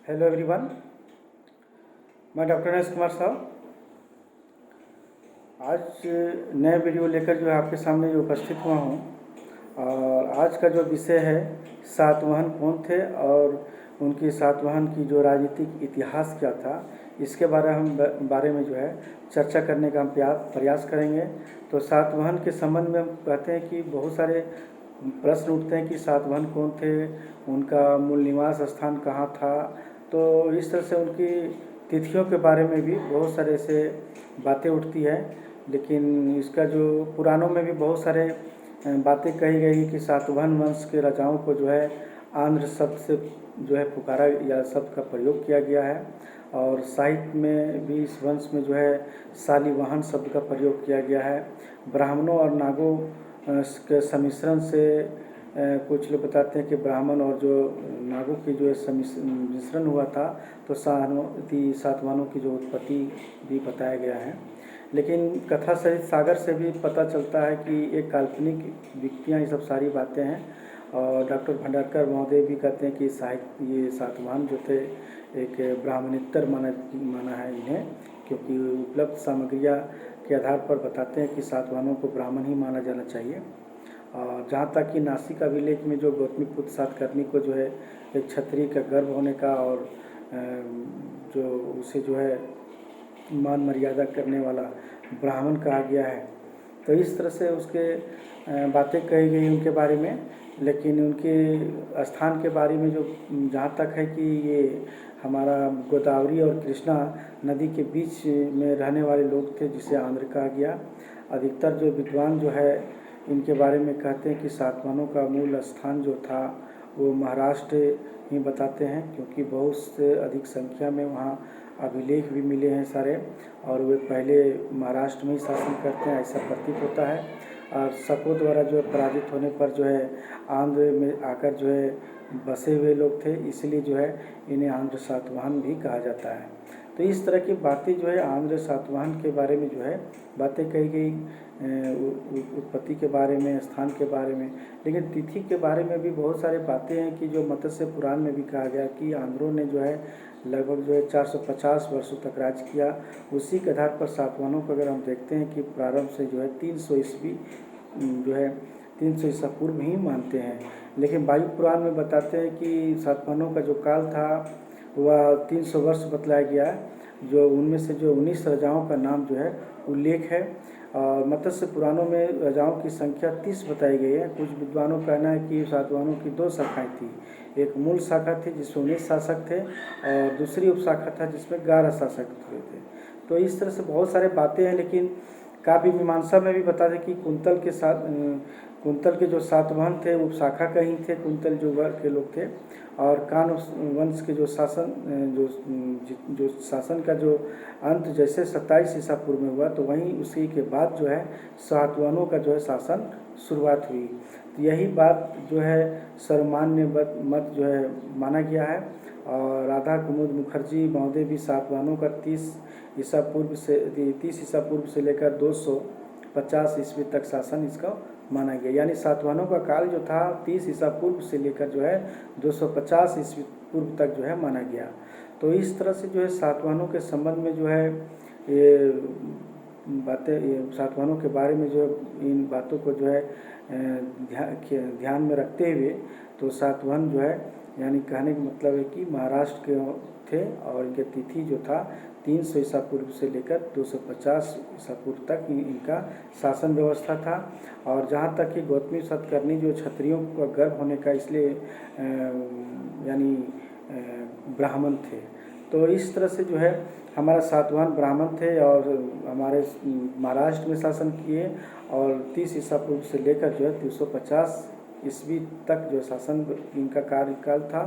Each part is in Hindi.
Hello everyone. मैं डॉक्टर नरेश कुमार साहब आज नए वीडियो लेकर जो है आपके सामने जो उपस्थित हुआ हूँ। और आज का जो विषय है सातवाहन कौन थे और उनकी सातवाहन की जो राजनीतिक इतिहास क्या था, इसके बारे में जो है चर्चा करने का हम प्रयास करेंगे। तो सातवाहन के संबंध में हम कहते हैं कि बहुत सारे प्रश्न उठते हैं कि सातवाहन कौन थे, उनका मूल निवास स्थान कहाँ था। तो इस तरह से उनकी तिथियों के बारे में भी बहुत सारे ऐसे बातें उठती है। लेकिन इसका जो पुराणों में भी बहुत सारे बातें कही गई कि सातवाहन वंश के राजाओं को जो है आंध्र शब्द से जो है पुकारा या शब्द का प्रयोग किया गया है। और साहित्य में भी इस वंश में जो है शालिवाहन शब्द का प्रयोग किया गया है। ब्राह्मणों और नागों के सम्मिश्रण से कुछ लोग बताते हैं कि ब्राह्मण और जो नागों की जो मिश्रण हुआ था, तो सातवाहनों की जो उत्पत्ति भी बताया गया है। लेकिन कथा सहित सागर से भी पता चलता है कि एक काल्पनिक व्यक्तियाँ ये सब सारी बातें हैं। और डॉक्टर भंडारकर महोदय भी कहते हैं कि ये सातवाहन जो थे एक ब्राह्मणेतर माना है इन्हें, क्योंकि उपलब्ध सामग्रियाँ के आधार पर बताते हैं कि सातवाहनों को ब्राह्मण ही माना जाना चाहिए। और जहाँ तक कि नासिक अभिलेख में जो गौतमीपुत्र सातकर्णी को जो है एक क्षत्रिय का गर्भ होने का और जो उसे जो है मान मर्यादा करने वाला ब्राह्मण कहा गया है। तो इस तरह से उसके बातें कही गई उनके बारे में। लेकिन उनके स्थान के बारे में जो जहाँ तक है कि ये हमारा गोदावरी और कृष्णा नदी के बीच में रहने वाले लोग थे, जिसे आंध्र कहा गया। अधिकतर जो विद्वान जो है इनके बारे में कहते हैं कि सातवाहनों का मूल स्थान जो था वो महाराष्ट्र ही बताते हैं, क्योंकि बहुत से अधिक संख्या में वहाँ अभिलेख भी मिले हैं सारे। और वे पहले महाराष्ट्र में ही शासन करते हैं, ऐसा प्रतीत होता है। और शकों द्वारा जो है पराजित होने पर जो है आंध्र में आकर जो है बसे हुए लोग थे, इसलिए जो है इन्हें आंध्र सातवाहन भी कहा जाता है। तो इस तरह की बातें जो है आंध्र सातवाहन के बारे में जो है बातें कही गई, उत्पत्ति के बारे में, स्थान के बारे में। लेकिन तिथि के बारे में भी बहुत सारे बातें हैं कि जो मत्स्य पुराण में भी कहा गया कि आंध्रों ने जो है लगभग जो है 450 वर्षों तक राज किया। उसी के आधार पर सातवाहनों को अगर हम देखते हैं कि प्रारंभ से जो है 300 ईस्वी जो है 300 ईसा पूर्व ही मानते हैं। लेकिन वायु पुराण में बताते हैं कि सातवाहनों का जो काल था वह 300 वर्ष बतलाया गया है, जो उनमें से जो 19 राजाओं का नाम जो है उल्लेख है। और मत्स्य पुराणों में राजाओं की संख्या 30 बताई गई है। कुछ विद्वानों का कहना है कि सातवाहनों की 2 शाखाएँ थी। एक मूल शाखा थी जिसमें 19 शासक थे और दूसरी उपशाखा था जिसमें 11 शासक हुए थे। तो इस तरह से बहुत सारे बातें हैं। लेकिन काव्य मीमांसा में भी बताते कि कुंतल के जो सातवाहन थे उपशाखा का ही थे, कुंतल जो वर्ग के लोग थे। और कान वंश के जो शासन का जो अंत जैसे 27 ईसा पूर्व में हुआ, तो वहीं उसी के बाद जो है सातवाहनों का जो है शासन शुरुआत हुई। तो यही बात जो है सर्वमान्य मत जो है माना गया है। और राधा कुमुद मुखर्जी महोदय भी सातवाहनों का 30 ईसा पूर्व से लेकर 250 ईस्वी तक शासन इसका माना गया। यानी सातवाहनों का काल जो था 30 ईसा पूर्व से लेकर जो है 250 ईस्वी पूर्व तक जो है माना गया। तो इस तरह से जो है सातवाहनों के संबंध में जो है ये बातें, सातवाहनों के बारे में जो इन बातों को जो है ध्यान में रखते हुए, तो सातवाहन जो है यानी कहने का मतलब है कि महाराष्ट्र के थे और इनके तिथि जो था 300 ईसा पूर्व से लेकर 250 ईसा पूर्व तक इनका शासन व्यवस्था था। और जहाँ तक कि गौतमी सातकर्णी जो क्षत्रियों का गर्भ होने का इसलिए यानी ब्राह्मण थे। तो इस तरह से जो है हमारा सातवाहन ब्राह्मण थे और हमारे महाराष्ट्र में शासन किए। और 30 ईसा पूर्व से लेकर जो है 350 ईस्वी तक जो शासन इनका कार्यकाल था।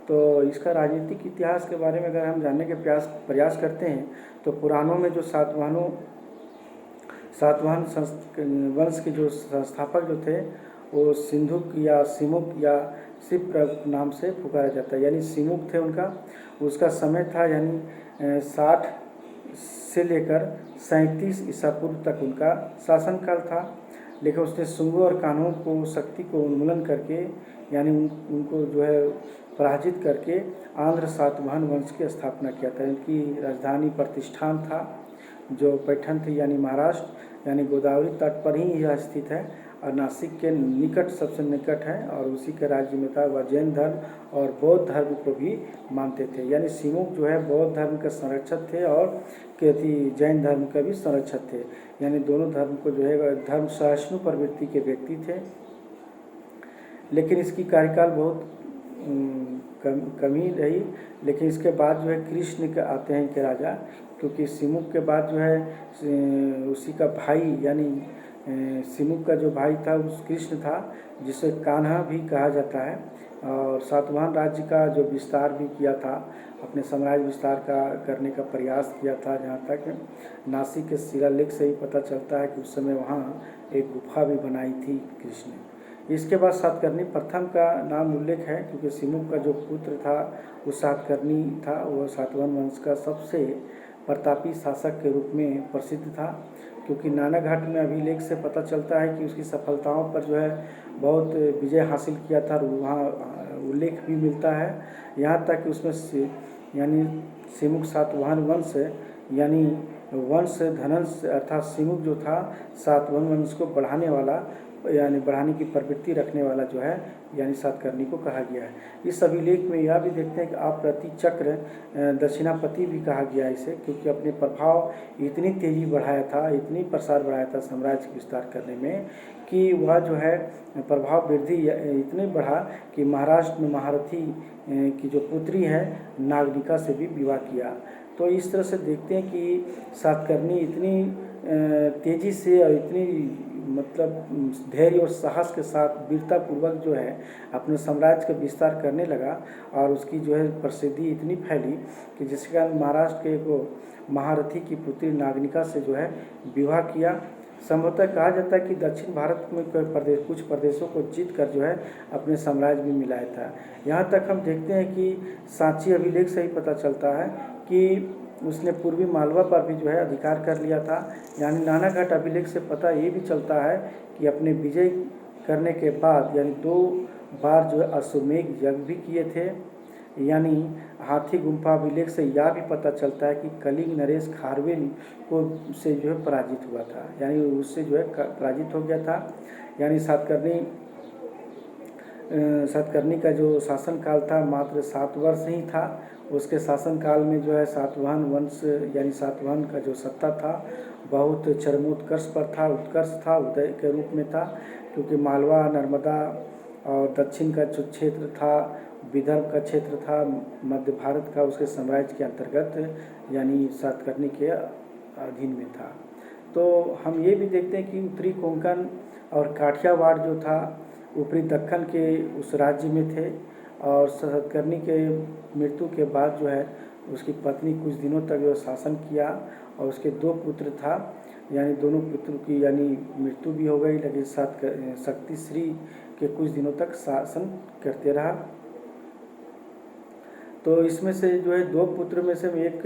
तो इसका राजनीतिक इतिहास के बारे में अगर हम जानने के प्रयास करते हैं, तो पुराणों में जो सातवाहन वंश के जो संस्थापक जो थे वो सिंधुक या सिमुक या शिव नाम से पुकारा जाता है। यानी सिमुक थे उनका, उसका समय था यानी 60 से लेकर 37 ईसा पूर्व तक उनका शासनकाल था। लेकिन उसने शुंगों और कान्हों को शक्ति को उन्मूलन करके यानी उनको जो है पराजित करके आंध्र सातवाहन वंश की स्थापना किया था। इनकी राजधानी प्रतिष्ठान था जो पैठण थी, यानी महाराष्ट्र, यानी गोदावरी तट पर ही यह स्थित है और नासिक के निकट, सबसे निकट है। और उसी के राज्य में था। वह जैन धर्म और बौद्ध धर्म को भी मानते थे, यानी सिमुक जो है बौद्ध धर्म के संरक्षक थे और जैन धर्म का भी संरक्षक थे, यानी दोनों धर्म को जो है धर्म सहिष्णु प्रवृत्ति के व्यक्ति थे। लेकिन इसकी कार्यकाल बहुत कम ही रही। लेकिन इसके बाद जो है कृष्ण के आते हैं इनके राजा, क्योंकि सिमुक के बाद जो है उसी का भाई, यानी सिमुक का जो भाई था उस कृष्ण था, जिसे कान्हा भी कहा जाता है। और सातवाहन राज्य का जो विस्तार भी किया था, अपने साम्राज्य विस्तार का करने का प्रयास किया था। जहाँ तक नासिक के शिलालेख से ही पता चलता है कि उस समय वहाँ एक गुफा भी बनाई थी कृष्ण ने। इसके बाद सातकर्णी प्रथम का नाम उल्लेख है, क्योंकि सिमुक का जो पुत्र था वो सातकर्णी था। वह सातवाहन वंश का सबसे प्रतापी शासक के रूप में प्रसिद्ध था, क्योंकि नानाघाट में अभिलेख से पता चलता है कि उसकी सफलताओं पर जो है बहुत विजय हासिल किया था। वहाँ उल्लेख भी मिलता है, यहाँ तक कि उसमें यानी सिमुक सातवाहन वंश, यानी वंश धनंश, अर्थात सिमुक जो था सातवाहन वंश को बढ़ाने वाला, यानी बढ़ाने की प्रवृत्ति रखने वाला जो है, यानी सातकर्णी को कहा गया है। इस अभिलेख में यह भी देखते हैं कि आपप्रति चक्र दक्षिणापति भी कहा गया है इसे, क्योंकि अपने प्रभाव इतनी तेजी बढ़ाया था, इतनी प्रसार बढ़ाया था साम्राज्य विस्तार करने में, कि वह जो है प्रभाव वृद्धि इतनी बढ़ा कि महाराष्ट्र में महारथी की जो पुत्री है नागनिका से भी विवाह किया। तो इस तरह से देखते हैं कि सातकर्णी इतनी तेज़ी से और इतनी मतलब धैर्य और साहस के साथ वीरतापूर्वक जो है अपने साम्राज्य का विस्तार करने लगा, और उसकी जो है प्रसिद्धि इतनी फैली कि जिसके कारण महाराष्ट्र के एक महारथी की पुत्री नागनिका से जो है विवाह किया। संभवतः कहा जाता है कि दक्षिण भारत में कुछ प्रदेशों को जीत कर जो है अपने साम्राज्य में मिलाया था। यहाँ तक हम देखते हैं कि सांची अभिलेख से ही पता चलता है कि उसने पूर्वी मालवा पर भी जो है अधिकार कर लिया था। यानी नानाघाट अभिलेख से पता ये भी चलता है कि अपने विजय करने के बाद, यानी 2 बार जो है अश्वमेध यज्ञ भी किए थे। यानी हाथी गुम्फा अभिलेख से यह भी पता चलता है कि कलिंग नरेश खारवेल को से जो है पराजित हुआ था, यानी उससे जो है पराजित हो गया था। यानी सातकर्णी का जो शासनकाल था मात्र 7 वर्ष ही था। उसके शासनकाल में जो है सातवाहन वंश, यानी सातवाहन का जो सत्ता था बहुत चरमोत्कर्ष पर था, उत्कर्ष था, उदय के रूप में था, क्योंकि मालवा, नर्मदा और दक्षिण का जो क्षेत्र था, विदर्भ का क्षेत्र था, मध्य भारत का उसके साम्राज्य के अंतर्गत, यानी सातकर्णी के अधीन में था। तो हम ये भी देखते हैं कि उत्तरी कोंकण और काठियावाड़ जो था ऊपरी दक्कन के उस राज्य में थे। और सातकर्णी के मृत्यु के बाद जो है उसकी पत्नी कुछ दिनों तक जो शासन किया, और उसके 2 पुत्र था, यानी दोनों पुत्रों की यानी मृत्यु भी हो गई, लेकिन शक्तिश्री के कुछ दिनों तक शासन करते रहा। तो इसमें से जो है 2 पुत्र में से एक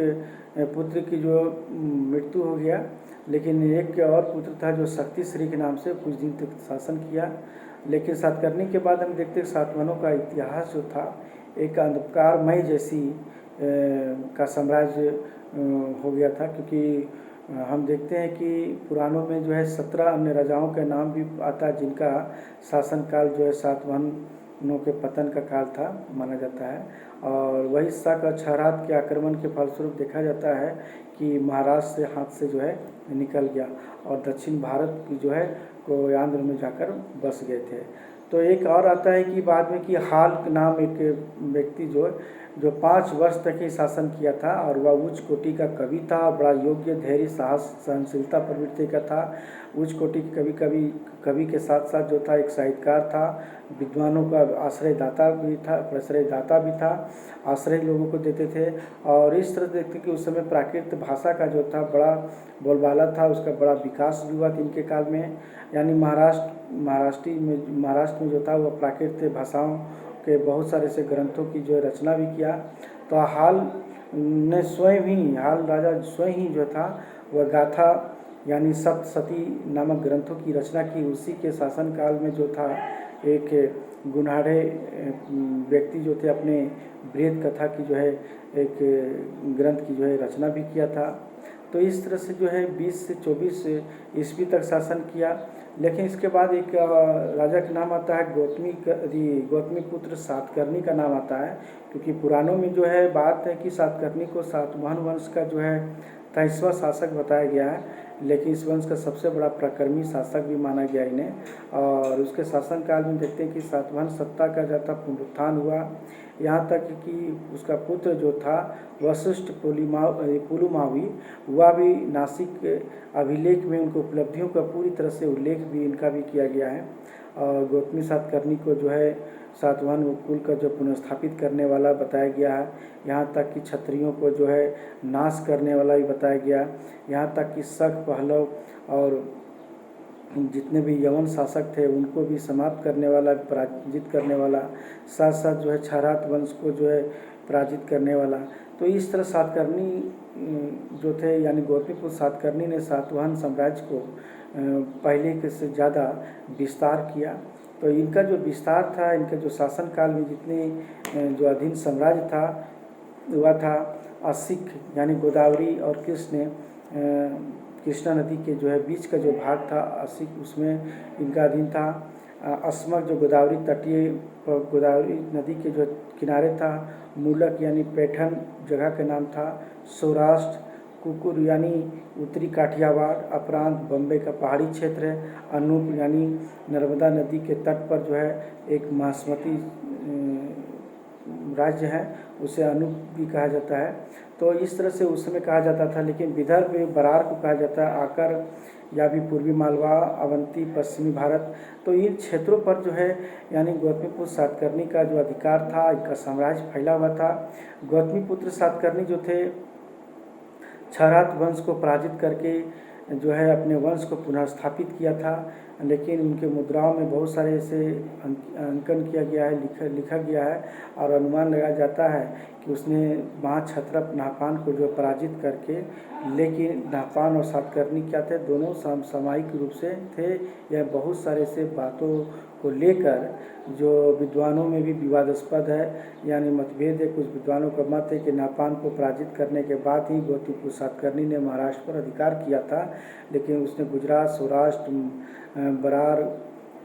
पुत्र की जो मृत्यु हो गया, लेकिन एक और पुत्र था जो शक्तिश्री के नाम से कुछ दिन तक शासन किया। लेकिन सातकर्णी के बाद हम देखते हैं सातवाहनों का इतिहास जो था एक अंधकारमय जैसी का साम्राज्य हो गया था, क्योंकि हम देखते हैं कि पुराणों में जो है 17 अन्य राजाओं के नाम भी आता है, जिनका शासनकाल जो है सातवाहनों के पतन का काल था माना जाता है। और वही शाक क्षहरात के आक्रमण के फलस्वरूप देखा जाता है कि महाराष्ट्र से हाथ से जो है निकल गया, और दक्षिण भारत की जो है को आंध्र में जाकर बस गए थे। तो एक और आता है कि बाद में कि हाल नाम एक व्यक्ति जो 5 वर्ष तक ही शासन किया था, और वह उच्च कोटि का कवि था, बड़ा योग्य, धैर्य, साहस, सहनशीलता प्रवृत्ति का था। उच्च कोटि के कवि के साथ साथ जो था एक साहित्यकार था, विद्वानों का प्रश्रयदाता भी था, आश्रय लोगों को देते थे। और इस तरह देखते कि उस समय प्राकृत भाषा का जो था बड़ा बोलबाला था, उसका बड़ा विकास भी हुआ इनके काल में। यानी महाराष्ट्र में जो था वह प्राकृत भाषाओं के बहुत सारे से ग्रंथों की जो रचना भी किया। तो हाल राजा स्वयं ही जो था वह गाथा, यानी सप्तशती नामक ग्रंथों की रचना की। उसी के शासनकाल में जो था एक गुनाढ़े व्यक्ति जो थे अपने बृहद कथा की जो है एक ग्रंथ की जो है रचना भी किया था। तो इस तरह से जो है 20 से 24 ईस्वी तक शासन किया। लेकिन इसके बाद एक राजा का नाम आता है गौतमी पुत्र सातकर्णी का नाम आता है, क्योंकि पुराणों में जो है बात है कि सातकर्णी को सातवाहन वंश का जो है 23वां शासक बताया गया है, लेकिन इस वंश का सबसे बड़ा प्रकर्मी शासक भी माना गया इन्हें। और उसके शासनकाल में देखते हैं कि सातवाहन सत्ता का जब पुनरुत्थान हुआ, यहाँ तक कि उसका पुत्र जो था वशिष्ठ पुलुमावी, वह भी नासिक अभिलेख में उनको उपलब्धियों का पूरी तरह से उल्लेख भी इनका भी किया गया है। और गौतमी सातकर्णी को जो है सातवाहन कुल का जो पुनर्स्थापित करने वाला बताया गया है। यहाँ तक कि क्षत्रियों को जो है नाश करने वाला भी बताया गया। यहाँ तक कि शक, पहलव और जितने भी यवन शासक थे उनको भी समाप्त करने वाला, पराजित करने वाला, साथ साथ जो है क्षारात वंश को जो है पराजित करने वाला। तो इस तरह सातकर्णी जो थे यानी गौतमीपुत्र सातकर्णी ने सातवाहन साम्राज्य को पहले के से ज़्यादा विस्तार किया। तो इनका जो विस्तार था, इनके जो शासनकाल में जितने जो अधीन साम्राज्य था वह था असिक यानी गोदावरी और कृष्णा नदी के जो है बीच का जो भाग था असिक, उसमें इनका अधीन था। अस्मक जो गोदावरी तटीय गोदावरी नदी के जो किनारे था। मूलक यानी पैठन जगह का नाम था। सौराष्ट्र, कुकुर यानी उत्तरी काठियावाड़, अपरांत बम्बई का पहाड़ी क्षेत्र है। अनूप यानी नर्मदा नदी के तट पर जो है एक महासमती राज्य है, उसे अनूप भी कहा जाता है। तो इस तरह से उस समय कहा जाता था। लेकिन विदर्भ बरार को कहा जाता है, आकर या भी पूर्वी मालवा, अवंती, पश्चिमी भारत। तो इन क्षेत्रों पर जो है यानी गौतमीपुत्र सातकर्णी का जो अधिकार था, इनका साम्राज्य फैला हुआ था। गौतमीपुत्र सातकर्णी जो थे क्षारात वंश को पराजित करके जो है अपने वंश को पुनर्स्थापित किया था। लेकिन उनके मुद्राओं में बहुत सारे ऐसे अंकन किया गया है, लिखा गया है और अनुमान लगाया जाता है कि उसने महाक्षत्रप नाहपान को जो पराजित करके, लेकिन नाहपान और सातकर्णी क्या थे, दोनों सामयिक रूप से थे। यह बहुत सारे ऐसे बातों को लेकर जो विद्वानों में भी विवादास्पद है, यानी मतभेद है। कुछ विद्वानों का मत है कि नाहपान को पराजित करने के बाद ही गौतमीपुत्र सातकर्णी ने महाराष्ट्र पर अधिकार किया था, लेकिन उसने गुजरात, सौराष्ट्र, बरार,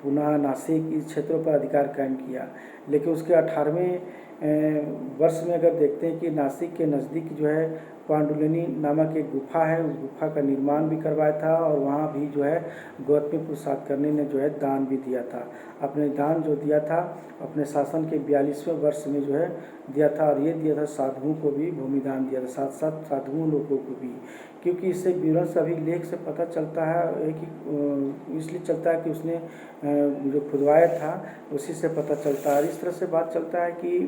पुणे, नासिक इस क्षेत्रों पर अधिकार कायम किया। लेकिन उसके 18वें वर्ष में अगर देखते हैं कि नासिक के नज़दीक जो है पांडुलिनी नामक एक गुफा है, उस गुफा का निर्माण भी करवाया था और वहाँ भी जो है गौतमीपुत्र सातकर्णी ने जो है दान भी दिया था। अपने दान जो दिया था अपने शासन के 42वें वर्ष में जो है दिया था, और ये दिया था साधुओं को भी भूमिदान दिया था, साथ साथ साधुओं लोगों को भी। क्योंकि इससे विवरण सभी लेख से पता चलता है कि इसलिए चलता है कि उसने जो खुदवाया था उसी से पता चलता है। इस तरह से बात चलता है कि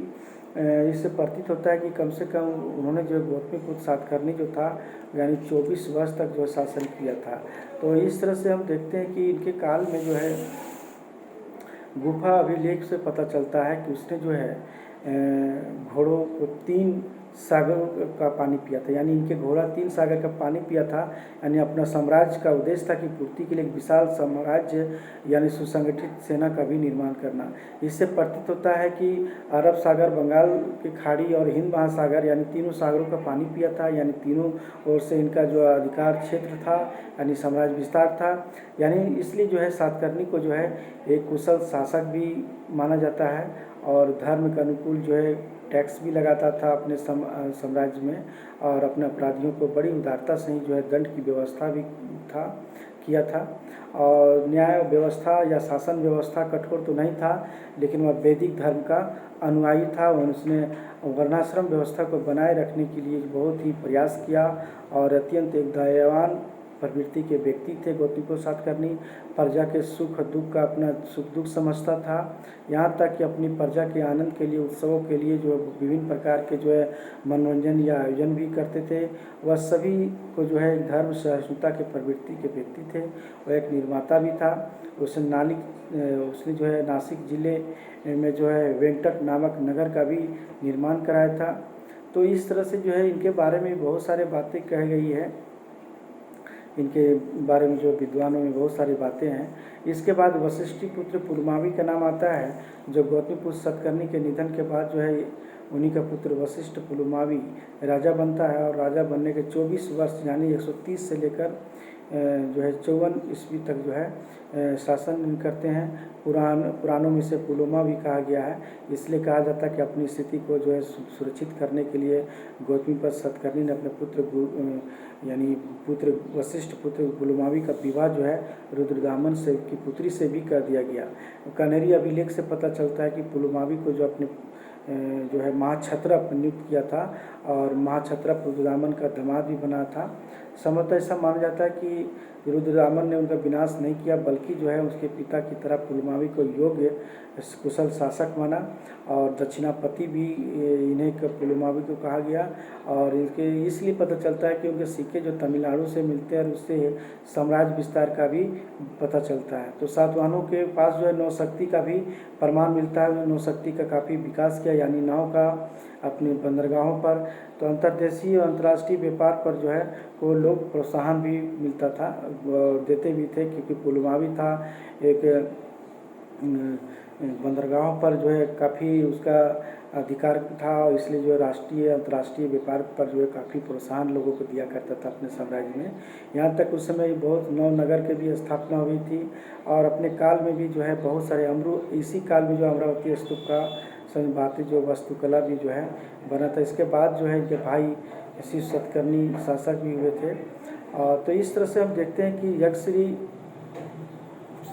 इससे प्रतीत होता है कि कम से कम उन्होंने जो गौतमीपुत्र सातकर्णी जो था यानी 24 वर्ष तक जो शासन किया था। तो इस तरह से हम देखते हैं कि इनके काल में जो है गुफा अभिलेख से पता चलता है कि उसने जो है घोड़ों को 3 सागरों का पानी पिया था, यानी इनके घोड़ा 3 सागर का पानी पिया था। यानी अपना साम्राज्य का उद्देश्य था कि पूर्ति के लिए एक विशाल साम्राज्य यानी सुसंगठित सेना का भी निर्माण करना। इससे प्रतीत होता है कि अरब सागर, बंगाल की खाड़ी और हिंद महासागर यानी तीनों सागरों का पानी पिया था, यानी तीनों ओर से इनका जो अधिकार क्षेत्र था यानी साम्राज्य विस्तार था। यानी इसलिए जो है सातकर्णी को जो है एक कुशल शासक भी माना जाता है और धर्म के अनुकूल जो है टैक्स भी लगाता था अपने साम्राज्य में, और अपने अपराधियों को बड़ी उदारता से ही जो है दंड की व्यवस्था भी किया था। और न्याय व्यवस्था या शासन व्यवस्था कठोर तो नहीं था, लेकिन वह वैदिक धर्म का अनुयायी था। उसने वर्णाश्रम व्यवस्था को बनाए रखने के लिए बहुत ही प्रयास किया और अत्यंत एक दयावान प्रवृत्ति के व्यक्ति थे गौतमीपुत्र सातकर्णी। प्रजा के सुख दुख का अपना सुख दुख समझता था, यहाँ तक कि अपनी प्रजा के आनंद के लिए, उत्सवों के लिए जो विभिन्न प्रकार के जो है मनोरंजन या आयोजन भी करते थे। वह सभी को जो है धर्म सहिष्णुता के प्रवृत्ति के व्यक्ति थे। वह एक निर्माता भी था। उसने जो है नासिक जिले में जो है वेंकट नामक नगर का भी निर्माण कराया था। तो इस तरह से जो है इनके बारे में बहुत सारे बातें कही गई है। इनके बारे में जो विद्वानों में बहुत सारी बातें हैं। इसके बाद वशिष्ठी पुत्र पुलमावी का नाम आता है, जो गौतमीपुत्र सतकर्णी के निधन के बाद जो है उन्हीं का पुत्र वशिष्ठ पुलमावी राजा बनता है। और राजा बनने के 24 वर्ष यानी 130 से लेकर जो है 54 ईस्वी तक जो है शासन करते हैं। पुराणों में से पुलोमा भी कहा गया है, इसलिए कहा जाता है कि अपनी स्थिति को जो है सुरक्षित करने के लिए गौतमीपुत्र सतकर्णी ने अपने यानी पुत्र वशिष्ठ पुत्र पुलमावी का विवाह जो है रुद्रदामन से की पुत्री से भी कर दिया गया। कनेरी अभिलेख से पता चलता है कि पुलमावी को जो अपने जो है महाक्षत्रप नियुक्त किया था और महाक्षत्रप रुद्रदामन का दामाद भी बना था। संभवतः ऐसा माना जाता है कि रुद्रदामन ने उनका विनाश नहीं किया, बल्कि जो है उसके पिता की तरह पुलमावी को योग्य कुशल शासक माना और दक्षिणापति भी इन्हें पुलमावी को कहा गया। और इनके इसलिए पता चलता है कि उनके सिक्के जो तमिलनाडु से मिलते हैं और उससे साम्राज्य विस्तार का भी पता चलता है। तो सातवाहनों के पास जो है नौशक्ति का भी प्रमाण मिलता है। उन्होंने नौशक्ति का काफ़ी विकास किया, यानी नाव का अपने बंदरगाहों पर। तो अंतर्देशीय और अंतर्राष्ट्रीय व्यापार पर जो है को लोग प्रोत्साहन भी मिलता था, देते भी थे, क्योंकि पुलमावी था एक बंदरगाहों पर जो है काफ़ी उसका अधिकार था, और इसलिए जो राष्ट्रीय अंतर्राष्ट्रीय व्यापार पर जो है काफ़ी प्रोत्साहन लोगों को दिया करता था अपने साम्राज्य में। यहाँ तक उस समय बहुत नौ नगर के भी स्थापना हुई थी। और अपने काल में भी जो है बहुत सारे इसी काल में जो अमरावती स्तूप का भारतीय जो वास्तुकला भी जो है बना था। इसके बाद जो है इनके भाई शिव सतकर्णी शासक भी हुए थे। तो इस तरह से हम देखते हैं कि यक्षश्री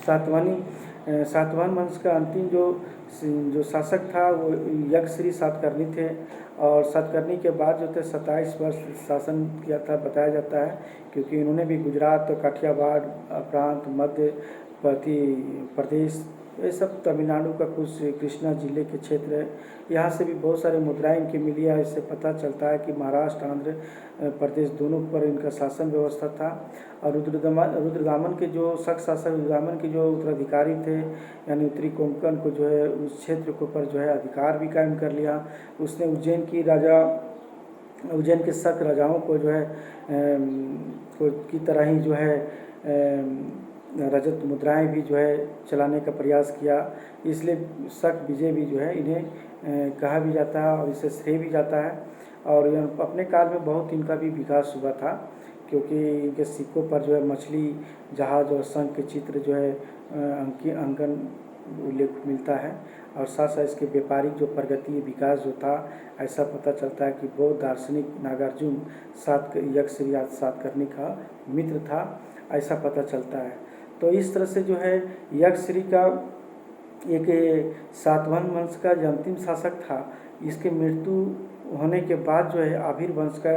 सातवाहन वंश का अंतिम जो शासक था वो यक्षश्री सातकर्णी थे। और सातकर्णी के बाद जो थे 27 वर्ष शासन किया था बताया जाता है, क्योंकि इन्होंने भी गुजरात, काठियावाड़ प्रांत, मध्य प्रदेश, ये सब तमिलनाडु का कुछ कृष्णा जिले के क्षेत्र है, यहाँ से भी बहुत सारे मुद्राएं इनकी मिली है। इससे पता चलता है कि महाराष्ट्र, आंध्र प्रदेश दोनों पर इनका शासन व्यवस्था था। और रुद्रदामन के जो शासक रुद्रदामन के जो उत्तराधिकारी थे, यानी उत्तरी कोंकण को जो है उस क्षेत्र के ऊपर जो है अधिकार भी कायम कर लिया। उसने उज्जैन के शक राजाओं को जो है की तरह ही जो है रजत मुद्राएं भी जो है चलाने का प्रयास किया। इसलिए शक विजय भी जो है इन्हें कहा भी जाता है और इसे श्रेय भी जाता है। और अपने काल में बहुत इनका भी विकास हुआ था, क्योंकि इनके सिक्कों पर जो है मछली, जहाज और शंख के चित्र जो है अंकन उल्लेख मिलता है। और साथ साथ इसके व्यापारिक जो प्रगति विकास जो था, ऐसा पता चलता है कि बौद्ध दार्शनिक नागार्जुन यक्षश्री सातकर्णी का मित्र था, ऐसा पता चलता है। तो इस तरह से जो है यक्षश्री का एक सातवाहन वंश का जो अंतिम शासक था, इसके मृत्यु होने के बाद जो है आभीर वंश का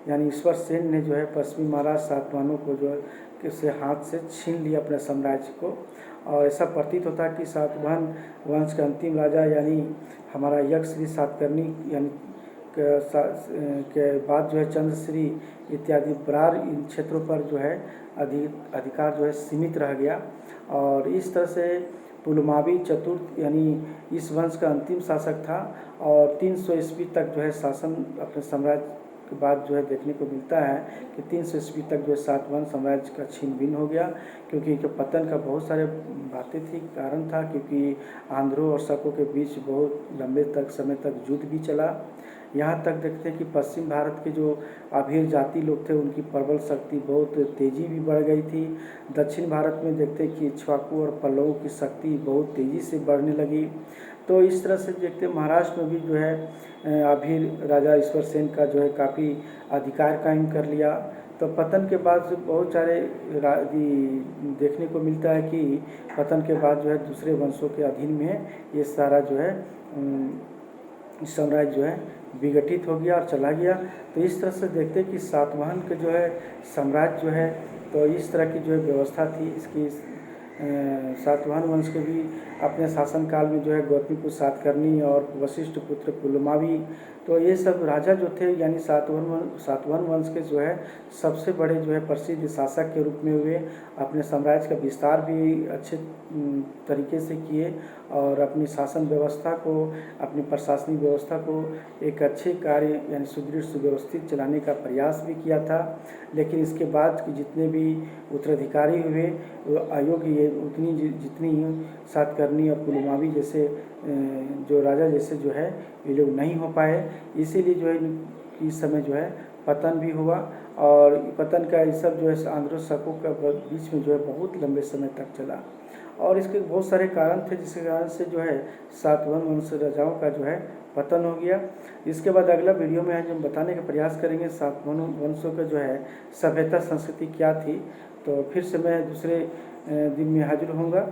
यानी ईश्वर सेन ने जो है पश्चिमी महाराज सातवाहनों को जो है से हाथ से छीन लिया अपने साम्राज्य को। और ऐसा प्रतीत होता है कि सातवाहन वंश का अंतिम राजा यानी हमारा यक्षश्री सातकर्णी यानी के बाद जो है चंद्रश्री इत्यादि बरार इन क्षेत्रों पर जो है अधिकार जो है सीमित रह गया। और इस तरह से पुलमावी चतुर्थ यानी इस वंश का अंतिम शासक था। और 300 ईस्वी तक जो है शासन अपने साम्राज्य के बाद जो है देखने को मिलता है कि 300 ईस्वी तक जो है सातवाहन साम्राज्य का छीन भिन्न हो गया, क्योंकि इनके पतन का बहुत सारे बातें थी, कारण था, क्योंकि आंध्रों और शकों के बीच बहुत लंबे समय तक युद्ध भी चला। यहाँ तक देखते हैं कि पश्चिम भारत के जो आभीर जाति लोग थे उनकी प्रबल शक्ति बहुत तेज़ी भी बढ़ गई थी। दक्षिण भारत में देखते हैं कि इक्ष्वाकु और पल्लवों की शक्ति बहुत तेज़ी से बढ़ने लगी। तो इस तरह से देखते हैं महाराष्ट्र में भी जो है आभीर राजा ईश्वर सेन का जो है काफ़ी अधिकार कायम कर लिया। तो पतन के बाद बहुत सारे देखने को मिलता है कि पतन के बाद जो है दूसरे वंशों के अधीन में ये सारा जो है साम्राज्य जो है विघटित हो गया और चला गया। तो इस तरह से देखते हैं कि सातवाहन के जो है साम्राज्य जो है, तो इस तरह की जो है व्यवस्था थी इसकी। सातवाहन वंश के भी अपने शासनकाल में जो है गौतमीपुत्र सातकर्णी और वशिष्ठ पुत्र पुलमावी, तो ये सब राजा जो थे यानी सातवाहन वंश के जो है सबसे बड़े जो है प्रसिद्ध शासक के रूप में हुए। अपने साम्राज्य का विस्तार भी अच्छे तरीके से किए और अपनी शासन व्यवस्था को, अपनी प्रशासनिक व्यवस्था को एक अच्छे कार्य यानी सुदृढ़ सुव्यवस्थित चलाने का प्रयास भी किया था। लेकिन इसके बाद के जितने भी उत्तराधिकारी हुए वो अयोग्य उतनी जितनी सातकर्णी और पुलमावी जैसे जो राजा जैसे जो है ये लोग नहीं हो पाए, इसीलिए जो है इस समय जो है पतन भी हुआ। और पतन का ये सब जो है आंध्र शकों का बीच में जो है बहुत लंबे समय तक चला और इसके बहुत सारे कारण थे, जिसके कारण से जो है सातवाहन वंश राजाओं का जो है पतन हो गया। इसके बाद अगला वीडियो में आज हम बताने का प्रयास करेंगे सातवाहन वंशों का जो है सभ्यता संस्कृति क्या थी। तो फिर से मैं दूसरे दिन में हाजिर होऊंगा।